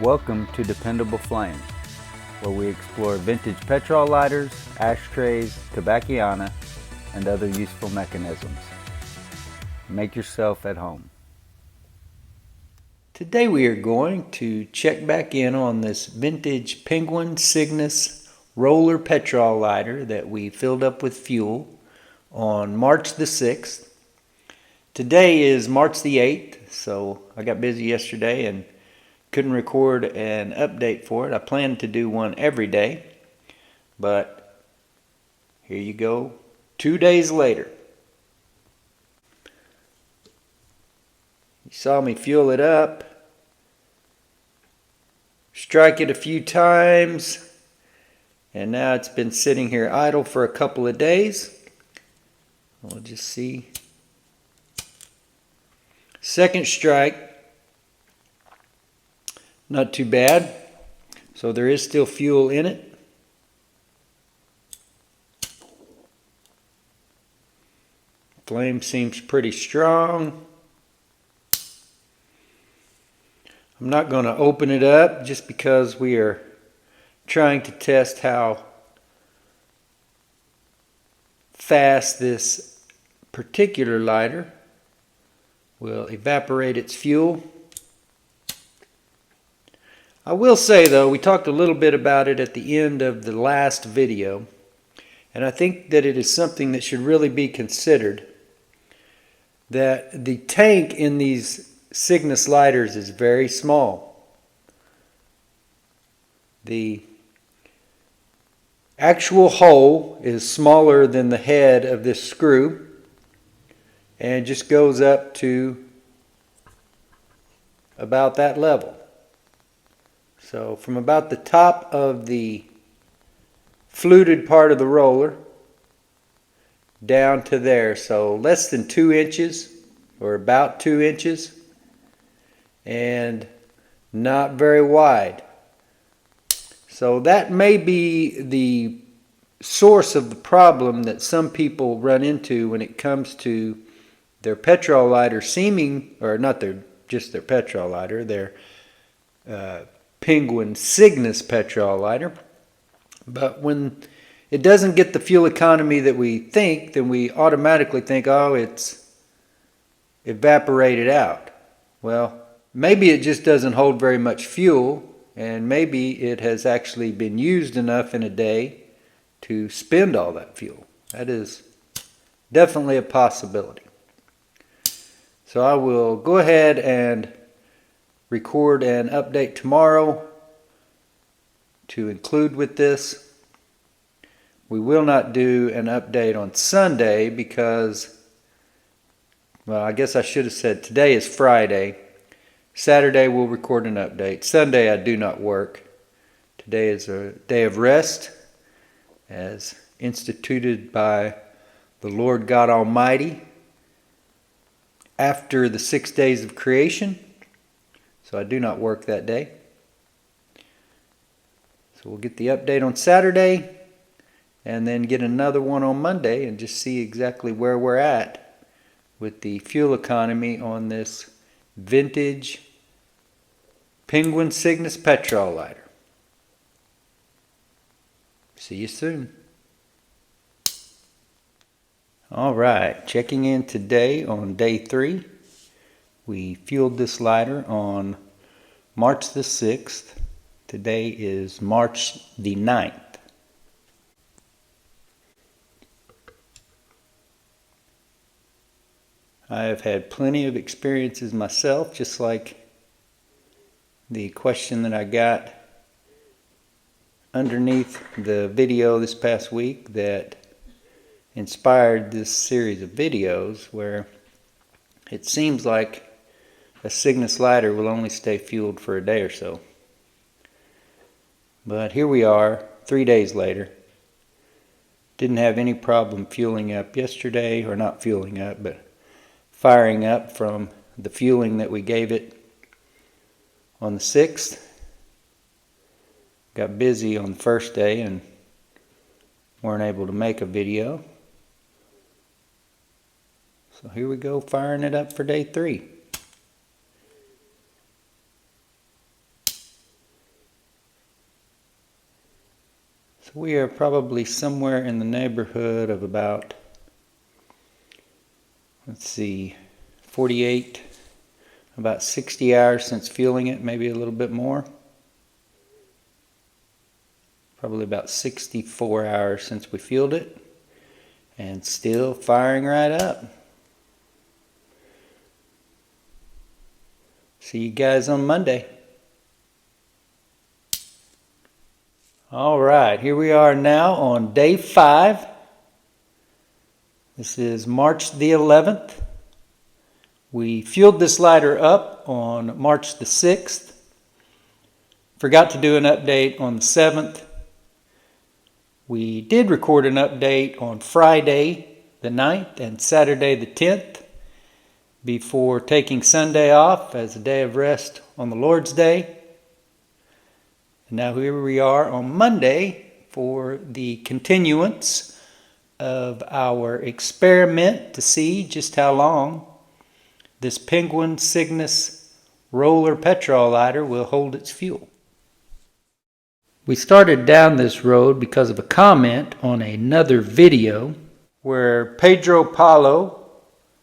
Welcome to Dependable Flame, where we explore vintage petrol lighters, ashtrays, tobacconiana, and other useful mechanisms. Make yourself at home. Today we are going to check back in on this vintage Penguin Cygnus roller petrol lighter that we filled up with fuel on March the 6th. Today is March the 8th, so I got busy yesterday and couldn't record an update for it. I planned to do one every day, but here you go, 2 days later. You saw me fuel it up, strike it a few times, and now it's been sitting here idle for a couple of days. We'll just see. Second strike, not too bad. So there is still fuel in it. Flame seems pretty strong. I'm not going to open it up just because we are trying to test how fast this particular lighter will evaporate its fuel. I will say though, we talked a little bit about it at the end of the last video, and I think that it is something that should really be considered, that the tank in these Cygnus lighters is very small. The actual hole is smaller than the head of this screw and just goes up to about that level. So from about the top of the fluted part of the roller down to there, so less than 2 inches or about 2 inches, and not very wide. So that may be the source of the problem that some people run into when it comes to their petrol lighter seeming, or not just their petrol lighter, their Penguin Cygnus petrol lighter. But when it doesn't get the fuel economy that we think, then we automatically think, oh, it's evaporated out. Well, maybe it just doesn't hold very much fuel, and maybe it has actually been used enough in a day to spend all that fuel. That is definitely a possibility. So I will go ahead and record an update tomorrow to include with this. We will not do an update on Sunday because, well, I guess I should have said today is Friday. Saturday we'll record an update. Sunday I do not work. Today is a day of rest as instituted by the Lord God Almighty after the 6 days of creation. So I do not work that day. So we'll get the update on Saturday and then get another one on Monday and just see exactly where we're at with the fuel economy on this vintage Penguin Cygnus petrol lighter. See you soon. Alright, checking in today on day 3. We fueled this lighter on March the 6th. Today is March the 9th. I have had plenty of experiences myself, just like the question that I got underneath the video this past week that inspired this series of videos, where it seems like a Cygnus lighter will only stay fueled for a day or so. But here we are, 3 days later. Didn't have any problem fueling up yesterday, or not fueling up, but firing up from the fueling that we gave it on the 6th. Got busy on the first day and weren't able to make a video. So here we go, firing it up for day 3. So we are probably somewhere in the neighborhood of about, let's see, 48, about 60 hours since fueling it, maybe a little bit more. Probably about 64 hours since we fueled it, and still firing right up. See you guys on Monday. All right, here we are now on day 5. This is March the 11th. We fueled this lighter up on March the 6th. Forgot to do an update on the 7th. We did record an update on Friday the 9th and Saturday the 10th before taking Sunday off as a day of rest on the Lord's Day. And now here we are on Monday for the continuance of our experiment to see just how long this Penguin Cygnus roller petrol lighter will hold its fuel. We started down this road because of a comment on another video where Pedro Paulo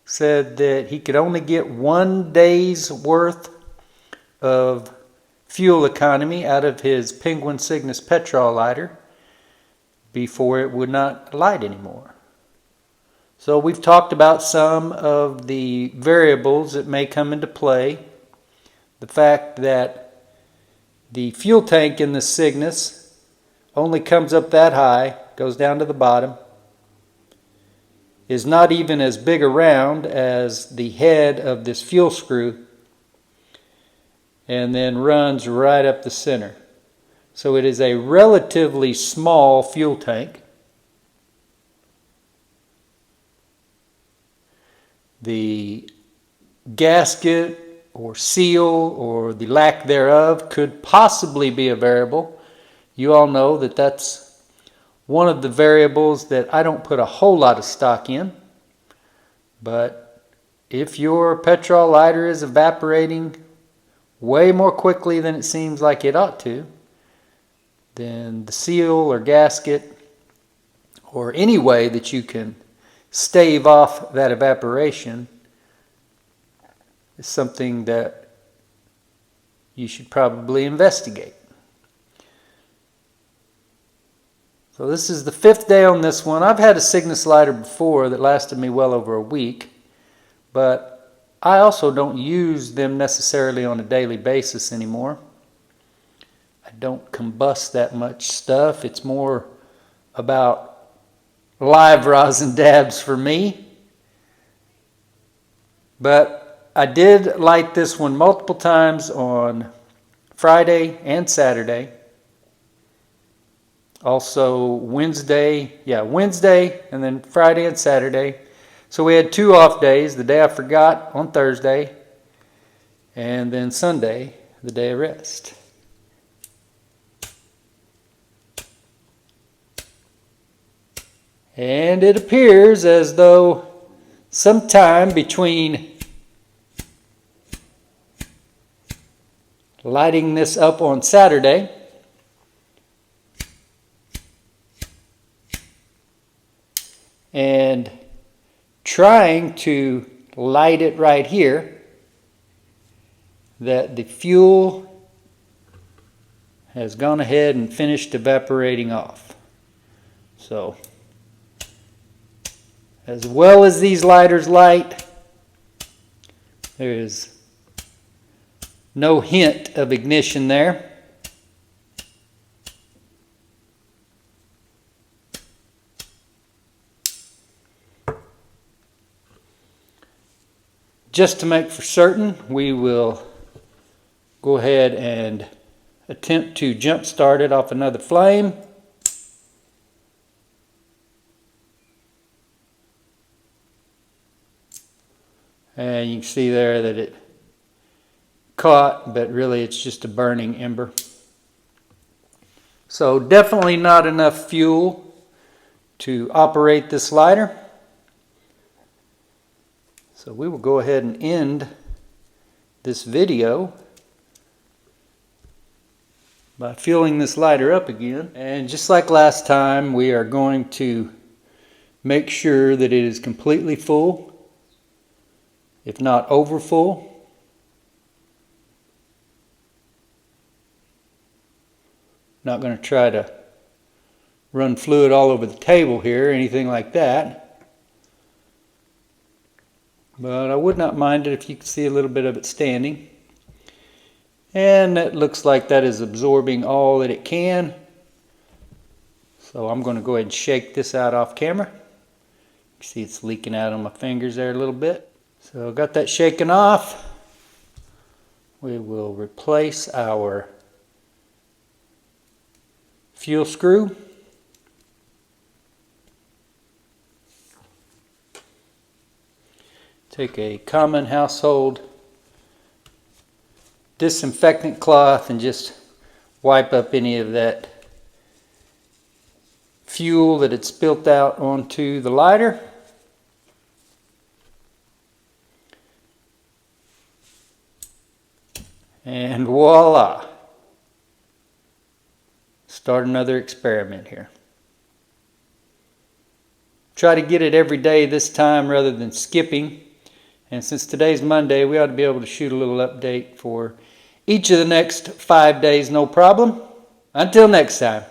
said that he could only get 1 day's worth of fuel economy out of his Penguin Cygnus Petrol lighter before it would not light anymore. So we've talked about some of the variables that may come into play. The fact that the fuel tank in the Cygnus only comes up that high, goes down to the bottom, is not even as big around as the head of this fuel screw, and then runs right up the center. So it is a relatively small fuel tank. The gasket or seal or the lack thereof could possibly be a variable. You all know that that's one of the variables that I don't put a whole lot of stock in. But if your petrol lighter is evaporating way more quickly than it seems like it ought to, then the seal or gasket or any way that you can stave off that evaporation is something that you should probably investigate. So this is the 5th day on this one. I've had a Cygnus lighter before that lasted me well over a week, but I also don't use them necessarily on a daily basis anymore. I don't combust that much stuff. It's more about live rosin dabs for me. But I did light this one multiple times on Friday and Saturday. Also Wednesday and then Friday and Saturday. So we had 2 off days, the day I forgot on Thursday, and then Sunday, the day of rest. And it appears as though sometime between lighting this up on Saturday and trying to light it right here, that the fuel has gone ahead and finished evaporating off. So, as well as these lighters light, there is no hint of ignition there. Just to make for certain, we will go ahead and attempt to jump start it off another flame. And you can see there that it caught, but really it's just a burning ember. So definitely not enough fuel to operate this lighter. So we will go ahead and end this video by filling this lighter up again. And just like last time, we are going to make sure that it is completely full, if not over full. Not going to try to run fluid all over the table here or anything like that. But I would not mind it if you could see a little bit of it standing. And that looks like that is absorbing all that it can. So I'm going to go ahead and shake this out off camera. You see it's leaking out on my fingers there a little bit. So I got that shaken off. We will replace our fuel screw. Take a common household disinfectant cloth and just wipe up any of that fuel that had spilt out onto the lighter. And voila! Start another experiment here. Try to get it every day this time rather than skipping. And since today's Monday, we ought to be able to shoot a little update for each of the next 5 days, no problem. Until next time.